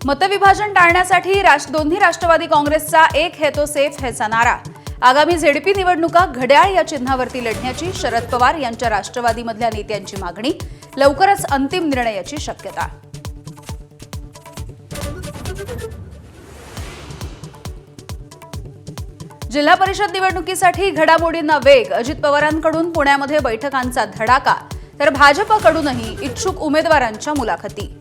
मतविभाजन टाळण्यासाठी दोन्ही राष्ट्रवादी काँग्रेसचा एक है तो सेफ हैचा नारा। आगामी झेडपी निवडणुका घड्याळ या चिन्हावरती लढण्याची शरद पवार यांच्या राष्ट्रवादीमधल्या नेत्यांची मागणी। लवकरच अंतिम निर्णयाची शक्यता। जिल्हा परिषद निवडणुकीसाठी घडामोडींना वेग। अजित पवारांकडून पुण्यामध्ये बैठकांचा धडाका, तर भाजपकडूनही इच्छुक उमेदवारांच्या मुलाखती।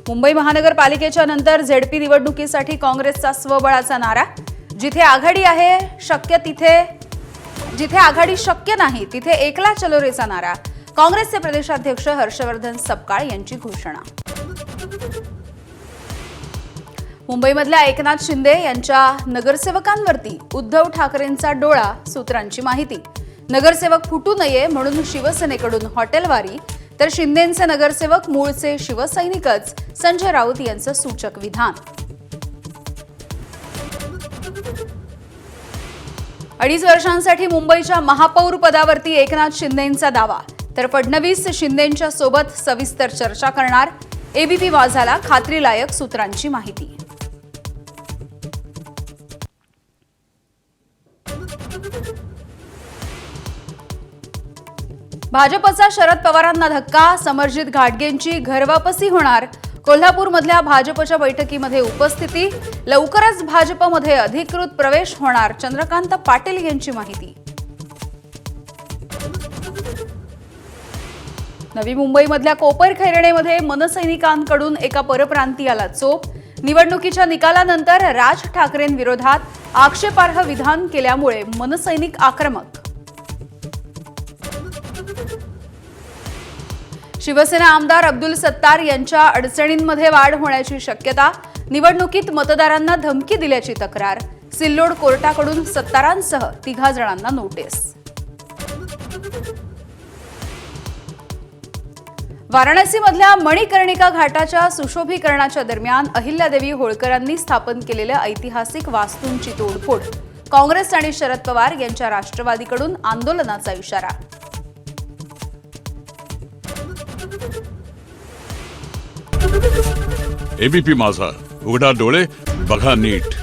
मुंबई महानगरपालिकेच्या नंतर झेडपी निवडणुकीसाठी काँग्रेसचा स्वबळाचा नारा। जिथे आघाडी शक्य नाही तिथे एकला चलो रेचा नारा। काँग्रेसचे प्रदेशाध्यक्ष हर्षवर्धन सपकाळ यांची घोषणा। मुंबईमधल्या एकनाथ शिंदे यांच्या नगरसेवकांवरती उद्धव ठाकरेंचा डोळा, सूत्रांची माहिती। नगरसेवक फुटू नये म्हणून शिवसेनेकडून हॉटेलवारी, तर शिंदेंचे नगरसेवक मूळचे शिवसैनिकच, संजय राऊत यांचं सूचक विधान। 2.5 वर्षांसाठी मुंबईच्या महापौर पदावरती एकनाथ शिंदेंचा दावा, तर फडणवीस शिंदेंच्या सोबत सविस्तर चर्चा करणार। एबीपी माझाला खात्रीलायक सूत्रांची माहिती। भाजपचा शरद पवारांना धक्का, समरजित घाटगेंची घरवापसी होणार। कोल्हापूरमधल्या भाजपच्या बैठकीमध्ये उपस्थिती, लवकरच भाजपमध्ये अधिकृत प्रवेश होणार। चंद्रकांत पाटील यांची माहिती। नवी मुंबईमधल्या कोपर खैरणेमध्ये मनसैनिकांकडून एका परप्रांतीयाला चोप। निवडणुकीच्या निकालानंतर राज ठाकरेंविरोधात आक्षेपार्ह विधान केल्यामुळे मनसैनिक आक्रमक। शिवसेना आमदार अब्दुल सत्तार यांच्या अडचणींमध्ये वाढ होण्याची शक्यता। निवडणुकीत मतदारांना धमकी दिल्याची तक्रार। सिल्लोड कोर्टाकडून सत्तारांसह 3 जणांना नोटीस। वाराणसीमधल्या मणिकर्णिका घाटाच्या सुशोभीकरणाच्या दरम्यान अहिल्यादेवी होळकरांनी स्थापन केलेल्या ऐतिहासिक वास्तूंची तोडफोड। काँग्रेस आणि शरद पवार यांच्या राष्ट्रवादीकडून आंदोलनाचा इशारा। एबीपी माझा, उघडा डोळे बघा नीट।